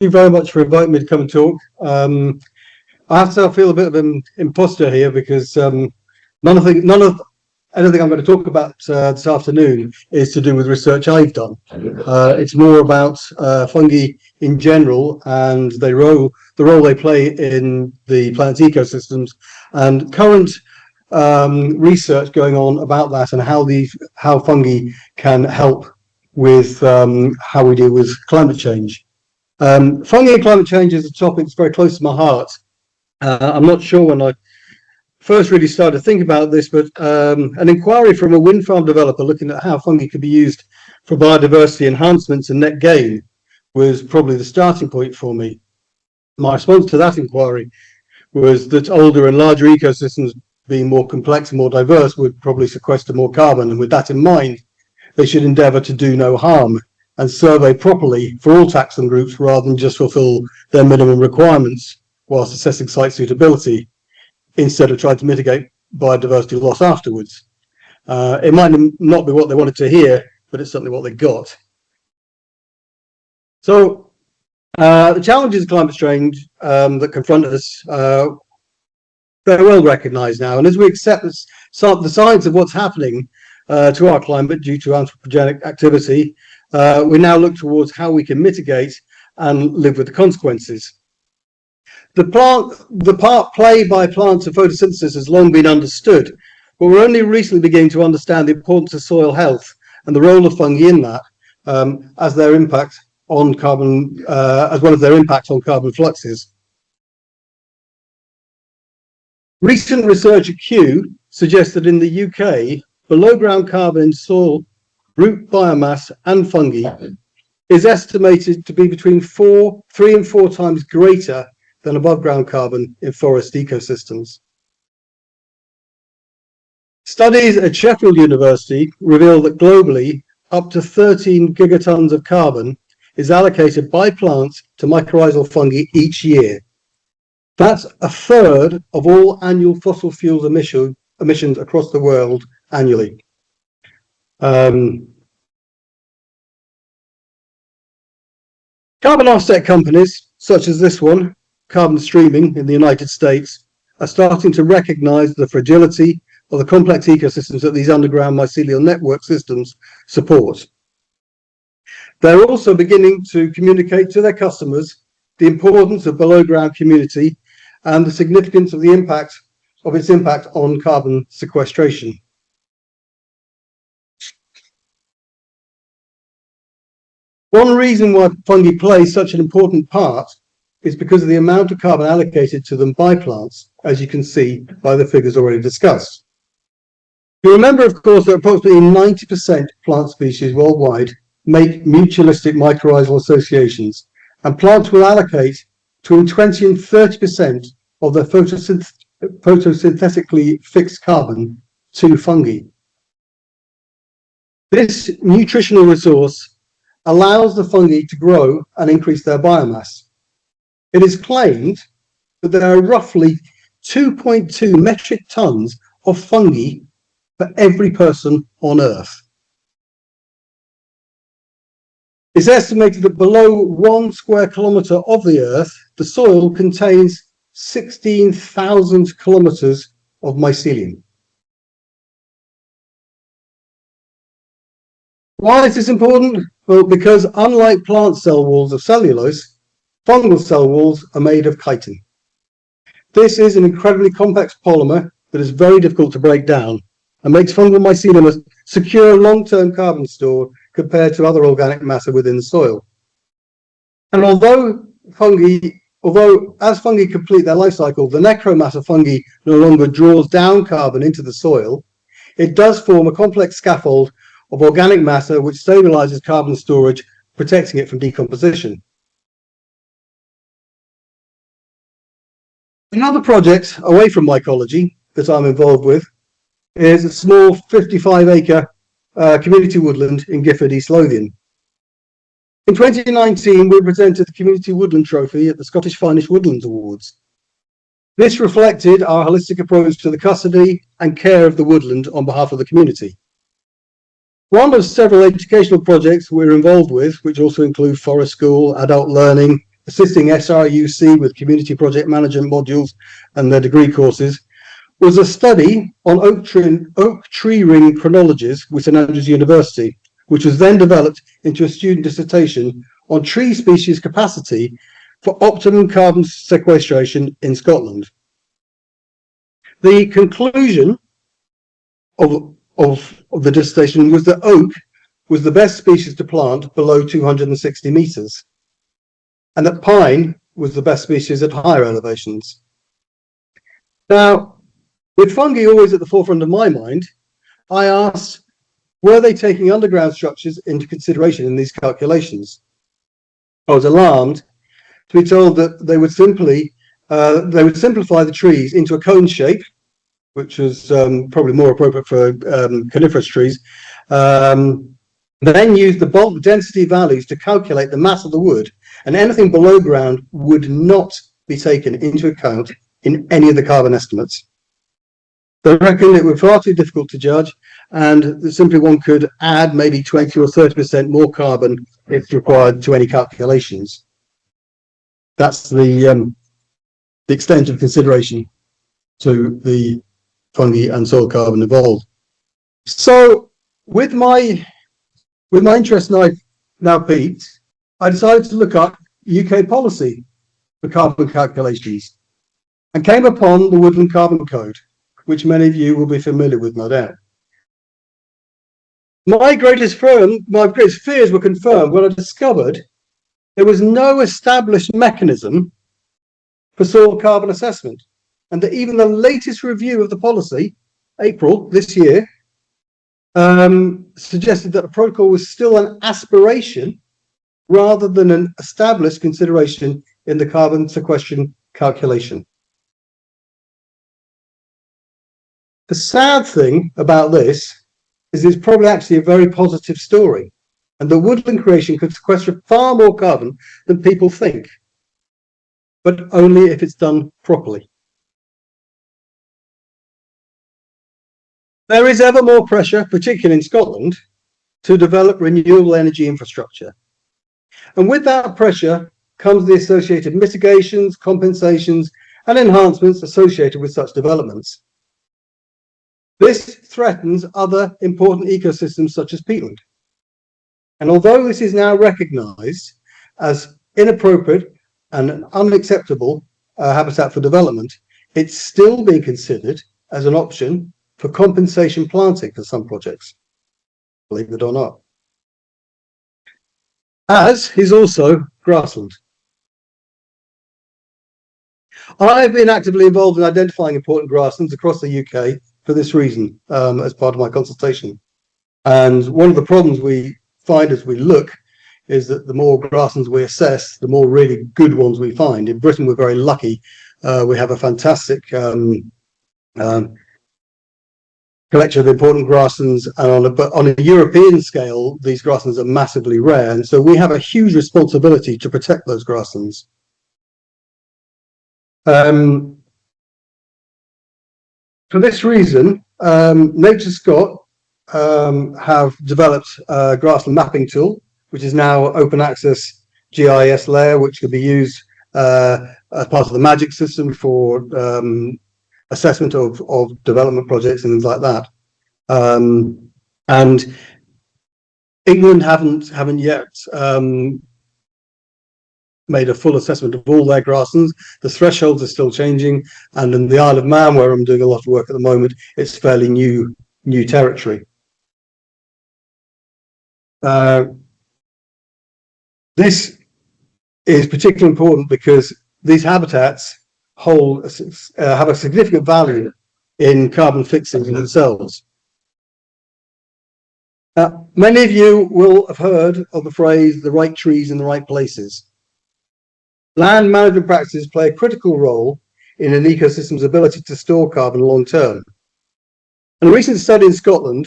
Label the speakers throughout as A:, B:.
A: you very much for inviting me to come and talk. I have to say I feel a bit of an imposter here because none of anything I'm going to talk about this afternoon is to do with research I've done. It's more about fungi in general and the role they play in the planet's ecosystems and current research going on about that and how fungi can help with how we deal with climate change. Fungi and climate change is a topic that's very close to my heart. I'm not sure when I first really started to think about this, but an inquiry from a wind farm developer looking at how fungi could be used for biodiversity enhancements and net gain was probably the starting point for me. My response to that inquiry was that older and larger ecosystems being more complex and more diverse would probably sequester more carbon, and with that in mind, they should endeavour to do no harm and survey properly for all taxon groups rather than just fulfil their minimum requirements whilst assessing site suitability, instead of trying to mitigate biodiversity loss afterwards. It might not be what they wanted to hear, but it's certainly what they got. So the challenges of climate change that confront us, they're well recognised now, and as we accept the science of what's happening to our climate due to anthropogenic activity, we now look towards how we can mitigate and live with the consequences. The part played by plants in photosynthesis has long been understood, but we're only recently beginning to understand the importance of soil health and the role of fungi in that, as their impact on carbon, as well as their impact on carbon fluxes. Recent research at Kew suggests that in the UK, below ground carbon in soil, root biomass and fungi is estimated to be between 3 and 4 times greater than above ground carbon in forest ecosystems. Studies at Sheffield University reveal that globally up to 13 gigatons of carbon is allocated by plants to mycorrhizal fungi each year. That's a third of all annual fossil fuels emissions across the world annually. Carbon offset companies such as this one, Carbon Streaming in the United States, are starting to recognize the fragility of the complex ecosystems that these underground mycelial network systems support. They're also beginning to communicate to their customers the importance of below ground community and the significance of its impact on carbon sequestration. One reason why fungi play such an important part is because of the amount of carbon allocated to them by plants, as you can see by the figures already discussed. You remember, of course, that approximately 90% of plant species worldwide make mutualistic mycorrhizal associations, and plants will allocate between 20 and 30% of their photosynthetically fixed carbon to fungi. This nutritional resource allows the fungi to grow and increase their biomass. It is claimed that there are roughly 2.2 metric tons of fungi for every person on Earth. It's estimated that below 1 square kilometre of the Earth, the soil contains 16,000 kilometres of mycelium. Why is this important? Well, because unlike plant cell walls of cellulose, fungal cell walls are made of chitin. This is an incredibly complex polymer that is very difficult to break down and makes fungal mycelium a secure long-term carbon store compared to other organic matter within the soil. And as fungi complete their life cycle, the necromass of fungi no longer draws down carbon into the soil. It does form a complex scaffold of organic matter which stabilizes carbon storage, protecting it from decomposition. Another project away from mycology that I'm involved with is a small 55-acre community woodland in Gifford, East Lothian. In 2019, we presented the Community Woodland Trophy at the Scottish Finest Woodlands Awards. This reflected our holistic approach to the custody and care of the woodland on behalf of the community. One of several educational projects we're involved with, which also include forest school, adult learning, assisting SRUC with community project management modules and their degree courses, was a study on oak tree ring chronologies with St Andrews University, which was then developed into a student dissertation on tree species capacity for optimum carbon sequestration in Scotland. The conclusion of the dissertation was that oak was the best species to plant below 260 metres, and that pine was the best species at higher elevations. Now, with fungi always at the forefront of my mind, I asked, were they taking underground structures into consideration in these calculations? I was alarmed to be told that they would simplify the trees into a cone shape, which was probably more appropriate for coniferous trees, then use the bulk density values to calculate the mass of the wood, and anything below ground would not be taken into account in any of the carbon estimates. They reckoned it was far too difficult to judge, and that simply one could add maybe 20 or 30% more carbon if required to any calculations. That's the extent of consideration to the fungi and soil carbon involved. So with my interest now peaked, I decided to look up UK policy for carbon calculations and came upon the Woodland Carbon Code, which many of you will be familiar with, no doubt. My greatest fears were confirmed when I discovered there was no established mechanism for soil carbon assessment, and that even the latest review of the policy, April this year, suggested that the protocol was still an aspiration rather than an established consideration in the carbon sequestration calculation. The sad thing about this is it's probably actually a very positive story, and the woodland creation could sequester far more carbon than people think, but only if it's done properly. There is ever more pressure, particularly in Scotland, to develop renewable energy infrastructure. And with that pressure comes the associated mitigations, compensations, and enhancements associated with such developments. This threatens other important ecosystems such as peatland. And although this is now recognised as inappropriate and an unacceptable habitat for development, it's still being considered as an option for compensation planting for some projects, believe it or not. As is also grassland. I've been actively involved in identifying important grasslands across the UK for this reason, as part of my consultation. And one of the problems we find as we look is that the more grasslands we assess, the more really good ones we find. In Britain, we're very lucky. We have a fantastic collection of important grasslands, but on a European scale, these grasslands are massively rare, and so we have a huge responsibility to protect those grasslands. For this reason, Nature Scott have developed a grassland mapping tool, which is now open access GIS layer, which can be used as part of the MAGIC system for assessment of development projects and things like that. And England haven't yet made a full assessment of all their grasslands. The thresholds are still changing, and in the Isle of Man, where I'm doing a lot of work at the moment, it's fairly new territory. This is particularly important because these habitats have a significant value in carbon fixing in themselves. Many of you will have heard of the phrase, the right trees in the right places. Land management practices play a critical role in an ecosystem's ability to store carbon long term. And a recent study in Scotland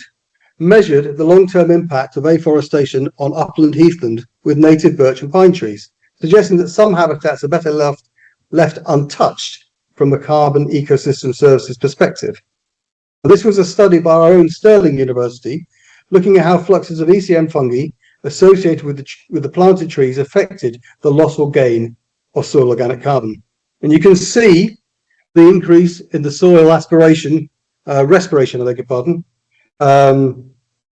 A: measured the long-term impact of afforestation on upland heathland with native birch and pine trees, suggesting that some habitats are better left untouched from a carbon ecosystem services perspective. This was a study by our own Stirling University, looking at how fluxes of ECM fungi associated with the planted trees affected the loss or gain of soil organic carbon. And you can see the increase in the soil respiration, I beg your pardon,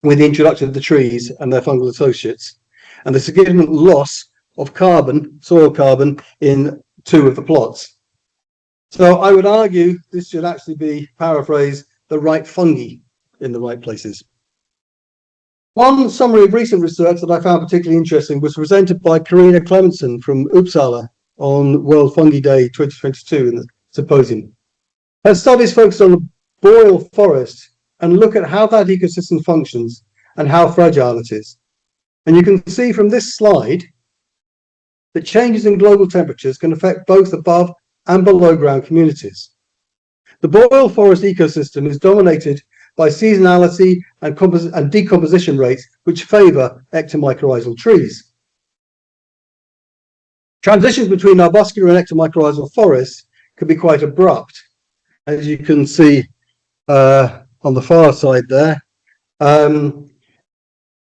A: with the introduction of the trees and their fungal associates, and the significant loss of carbon, soil carbon, in 2 of the plots. So I would argue this should actually be, paraphrase, the right fungi in the right places. One summary of recent research that I found particularly interesting was presented by Karina Clementson from Uppsala on World Fungi Day 2022 in the symposium. Her studies focus on the boreal forest and look at how that ecosystem functions and how fragile it is. And you can see from this slide that changes in global temperatures can affect both above and below ground communities. The boreal forest ecosystem is dominated by seasonality and decomposition rates which favour ectomycorrhizal trees. Transitions between arbuscular and ectomycorrhizal forests can be quite abrupt, as you can see on the far side there.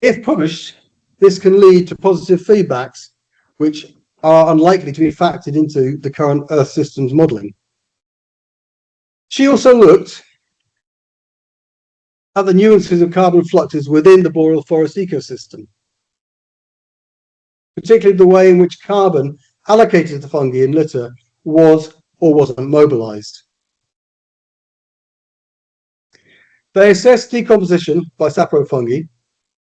A: If pushed, this can lead to positive feedbacks which are unlikely to be factored into the current Earth systems modelling. She also looked at the nuances of carbon fluxes within the boreal forest ecosystem, particularly the way in which carbon allocated to fungi in litter was or wasn't mobilised. They assessed decomposition by saprofungi,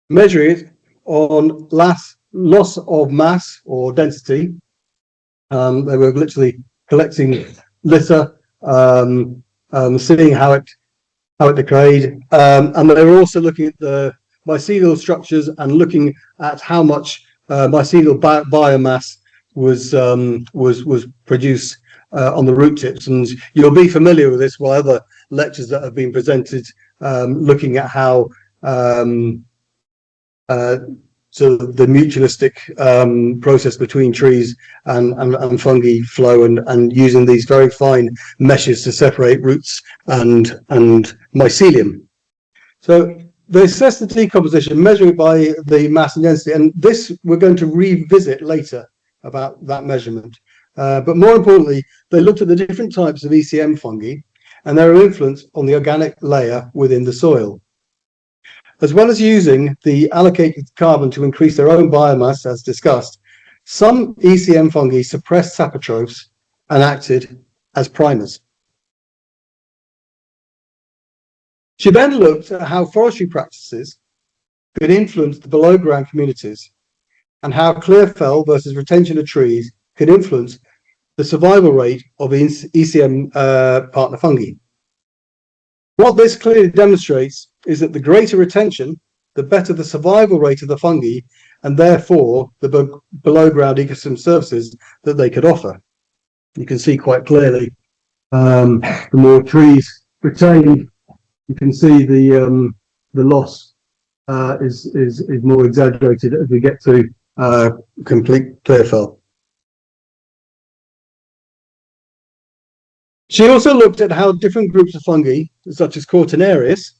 A: measuring it on loss of mass or density. They were literally collecting litter, seeing how it decayed, and they were also looking at the mycelial structures and looking at how much mycelial biomass was produced on the root tips. And you'll be familiar with this by other lectures that have been presented, looking at how so the mutualistic process between trees and fungi flow, and using these very fine meshes to separate roots and mycelium. So they assess the decomposition, measuring it by the mass and density, and this we're going to revisit later about that measurement. But more importantly, they looked at the different types of ECM fungi and their influence on the organic layer within the soil. As well as using the allocated carbon to increase their own biomass, as discussed, some ECM fungi suppressed saprotrophs and acted as primers. She then looked at how forestry practices could influence the below ground communities and how clear fell versus retention of trees could influence the survival rate of ECM partner fungi. What this clearly demonstrates is that the greater retention, the better the survival rate of the fungi, and therefore the below ground ecosystem services that they could offer. You can see quite clearly, the more trees retained, you can see the loss is more exaggerated as we get to complete clear fell. She also looked at how different groups of fungi, such as Cortinarius,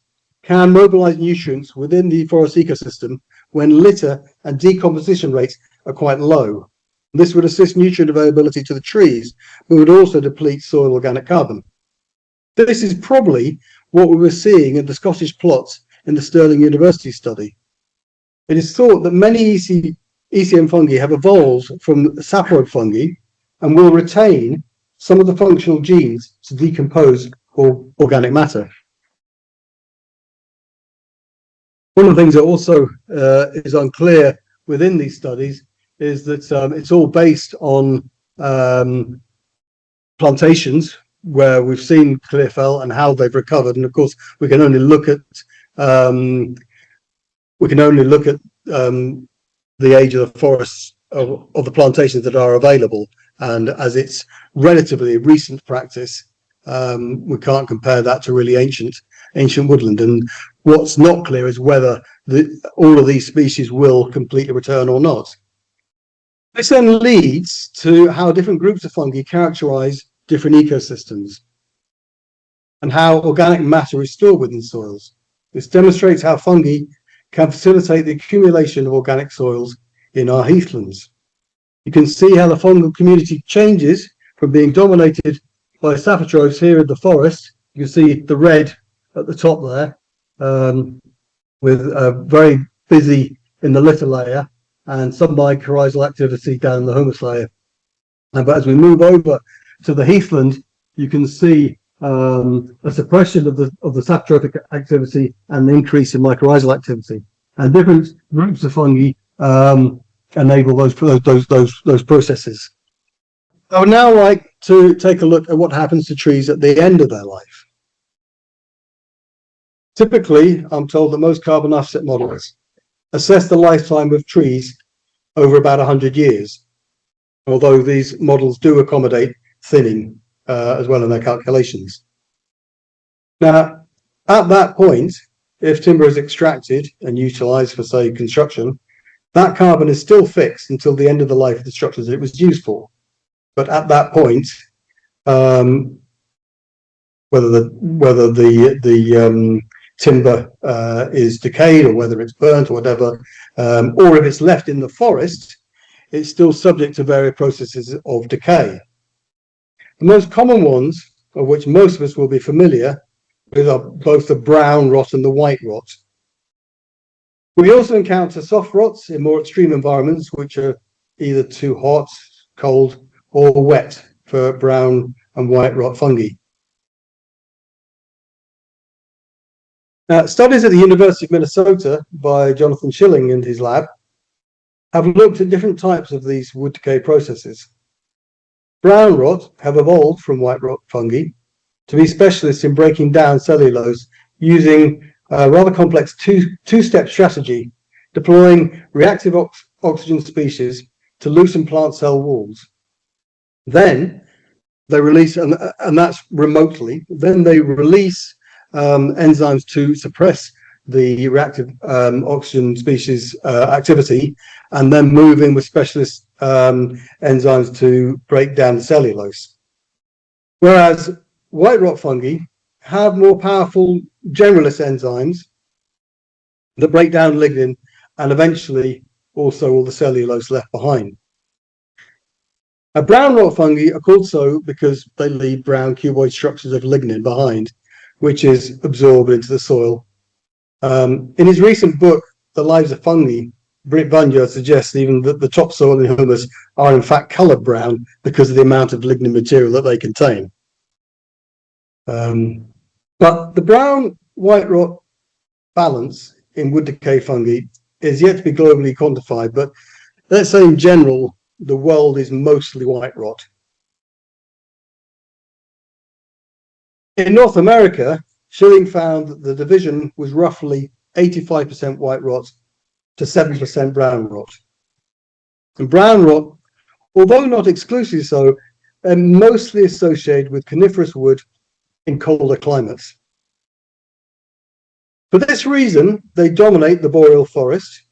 A: can mobilize nutrients within the forest ecosystem when litter and decomposition rates are quite low. This would assist nutrient availability to the trees, but would also deplete soil organic carbon. This is probably what we were seeing in the Scottish plots in the Stirling University study. It is thought that many ECM fungi have evolved from sapropod fungi and will retain some of the functional genes to decompose organic matter. One of the things that also is unclear within these studies is that it's all based on plantations where we've seen clear fell and how they've recovered, and of course we can only look at the age of the forests of the plantations that are available, and as it's relatively recent practice, we can't compare that to really ancient woodland. And what's not clear is whether all of these species will completely return or not. This then leads to how different groups of fungi characterize different ecosystems and how organic matter is stored within soils. This demonstrates how fungi can facilitate the accumulation of organic soils in our heathlands. You can see how the fungal community changes from being dominated by saprotrophs here in the forest. You can see the red at the top there, with very busy in the litter layer and some mycorrhizal activity down the humus layer. But as we move over to the heathland, you can see a suppression of the saprotrophic activity and an increase in mycorrhizal activity. And different groups of fungi enable those processes. I would now like to take a look at what happens to trees at the end of their life. Typically, I'm told that most carbon offset models assess the lifetime of trees over about 100 years, although these models do accommodate thinning as well in their calculations. Now, at that point, if timber is extracted and utilised for, say, construction, that carbon is still fixed until the end of the life of the structures that it was used for. But at that point, whether the timber is decayed or whether it's burnt or whatever, or if it's left in the forest, it's still subject to various processes of decay. The most common ones, of which most of us will be familiar with, are both the brown rot and the white rot. We also encounter soft rots in more extreme environments, which are either too hot, cold, or wet for brown and white rot fungi. Studies at the University of Minnesota by Jonathan Schilling and his lab have looked at different types of these wood decay processes. Brown rot have evolved from white rot fungi to be specialists in breaking down cellulose using a rather complex two-step strategy, deploying reactive oxygen species to loosen plant cell walls. Then they release, and that's remotely, then they release enzymes to suppress the reactive oxygen species activity, and then move in with specialist enzymes to break down the cellulose. Whereas white rot fungi have more powerful generalist enzymes that break down lignin and eventually also all the cellulose left behind. Brown rot fungi are called so because they leave brown cuboid structures of lignin behind, which is absorbed into the soil. In his recent book, The Lives of Fungi, Britt Bunyard suggests even that the topsoil and humus are in fact coloured brown because of the amount of lignin material that they contain. But the brown-white rot balance in wood decay fungi is yet to be globally quantified, but let's say in general, the world is mostly white rot. In North America, Schilling found that the division was roughly 85% white rot to 7% brown rot. And brown rot, although not exclusively so, are mostly associated with coniferous wood in colder climates. For this reason, they dominate the boreal forest.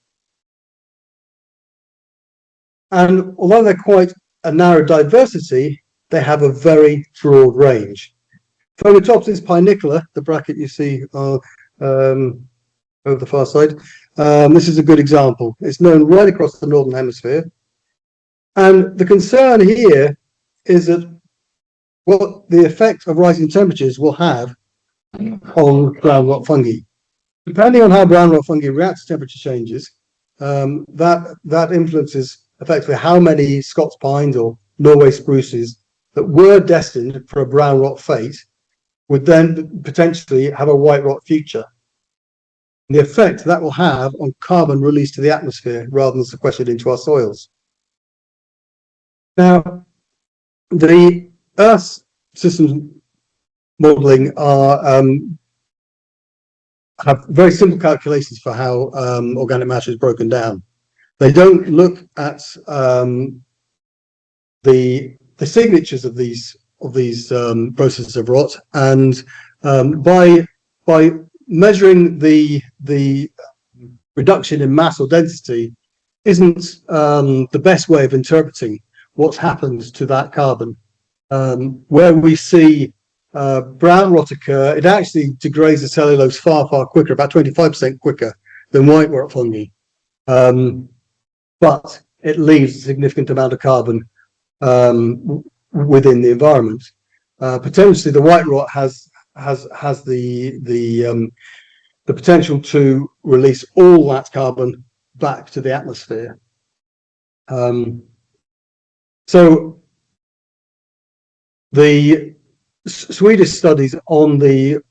A: And although they're quite a narrow diversity, they have a very broad range. Phonotopsis pinicola, the bracket you see over the far side, this is a good example. It's known right across the northern hemisphere. And the concern here is that what the effect of rising temperatures will have on brown rot fungi. Depending on how brown rot fungi react to temperature changes, that influences effectively how many Scots pines or Norway spruces that were destined for a brown rot fate would then potentially have a white rot future. The effect that will have on carbon released to the atmosphere rather than sequestered into our soils. Now, the Earth systems modelling have very simple calculations for how organic matter is broken down. They don't look at the signatures of these processes of rot, and by measuring the reduction in mass or density isn't the best way of interpreting what's happened to that carbon. Where we see brown rot occur, it actually degrades the cellulose far quicker, about 25% quicker than white rot fungi. But it leaves a significant amount of carbon within the environment. Potentially, the white rot has the potential to release all that carbon back to the atmosphere. So the Swedish studies on the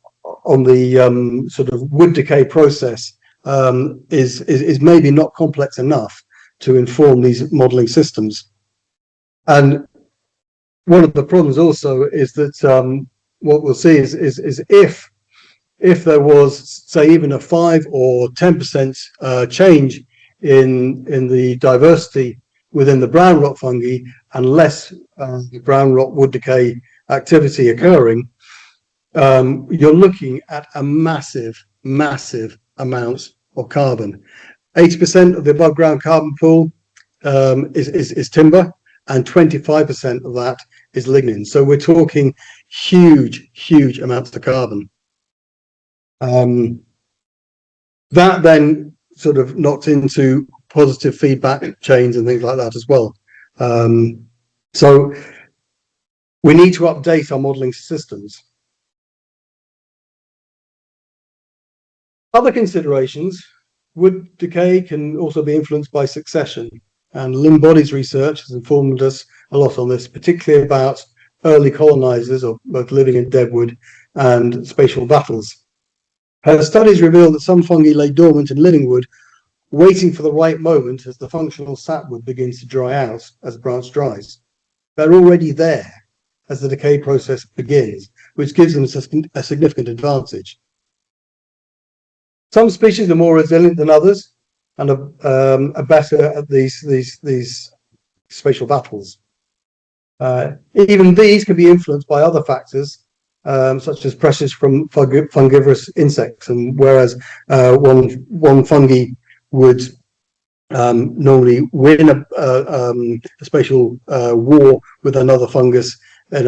A: sort of wood decay process is maybe not complex enough to inform these modelling systems. And one of the problems also is that what we'll see is if there was, say, even a 5 or 10% change in the diversity within the brown rot fungi and less brown rot wood decay activity occurring, you're looking at a massive amount of carbon. 80% of the above ground carbon pool is timber, and 25% of that is lignin. So we're talking huge amounts of carbon. That then sort of knocked into positive feedback chains and things like that as well. So we need to update our modelling systems. Other considerations: wood decay can also be influenced by succession, and Lynn Boddy's research has informed us a lot on this, particularly about early colonizers, or both living in deadwood and spatial battles. Her studies reveal that some fungi lay dormant in living wood, waiting for the right moment as the functional sapwood begins to dry out as the branch dries. They're already there as the decay process begins, which gives them a significant advantage. Some species are more resilient than others and are better at these spatial battles. Even these can be influenced by other factors, such as pressures from fungivorous insects, and whereas one fungi would normally win a spatial war with another fungus in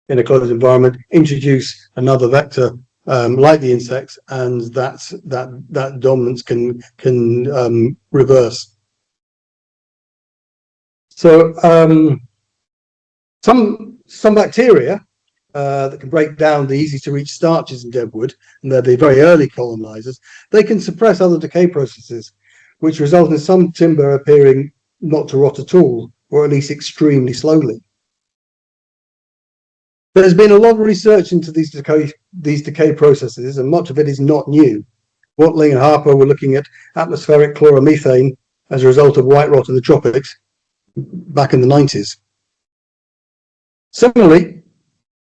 A: a closed environment, introduce another vector like the insects, and that dominance can reverse. So some bacteria that can break down the easy to reach starches in deadwood, and they're the very early colonizers, they can suppress other decay processes, which result in some timber appearing not to rot at all, or at least extremely slowly. There's been a lot of research into these decay processes, and much of it is not new. Watling and Harper were looking at atmospheric chloromethane as a result of white rot in the tropics back in the 90s. Similarly,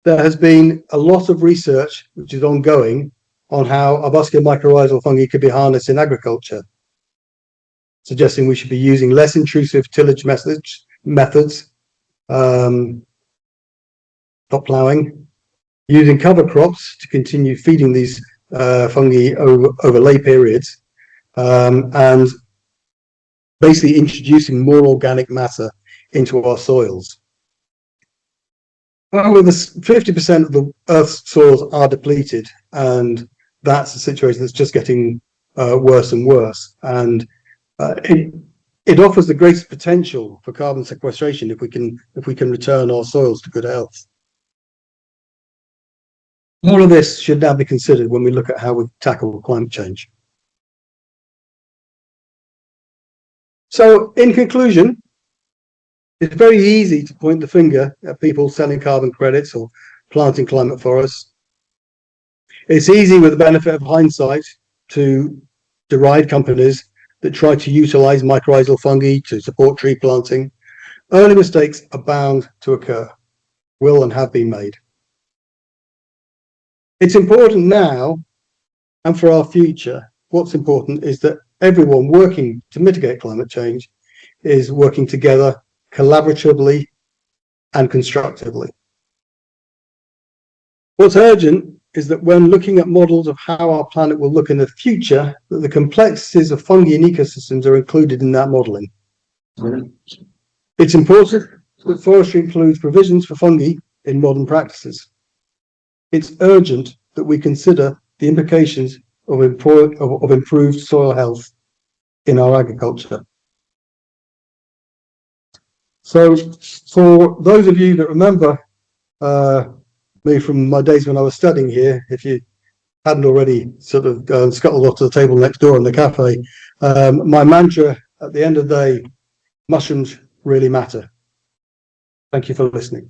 A: there has been a lot of research which is ongoing on how arbuscular mycorrhizal fungi could be harnessed in agriculture, suggesting we should be using less intrusive tillage methods, not ploughing, using cover crops to continue feeding these fungi over lay periods, and basically introducing more organic matter into our soils. However, 50% of the Earth's soils are depleted, and that's a situation that's just getting worse and worse. And it offers the greatest potential for carbon sequestration if we can return our soils to good health. All of this should now be considered when we look at how we tackle climate change. So, in conclusion, it's very easy to point the finger at people selling carbon credits or planting climate forests. It's easy, with the benefit of hindsight, to deride companies that try to utilize mycorrhizal fungi to support tree planting. Early mistakes are bound to occur, will and have been made. It's important now, and for our future, what's important is that everyone working to mitigate climate change is working together collaboratively and constructively. What's urgent is that when looking at models of how our planet will look in the future, that the complexities of fungi and ecosystems are included in that modelling. It's important that forestry includes provisions for fungi in modern practices. It's urgent that we consider the implications of improved soil health in our agriculture. So for those of you that remember me from my days when I was studying here, if you hadn't already sort of scuttled off to the table next door in the cafe, my mantra at the end of the day, mushrooms really matter. Thank you for listening.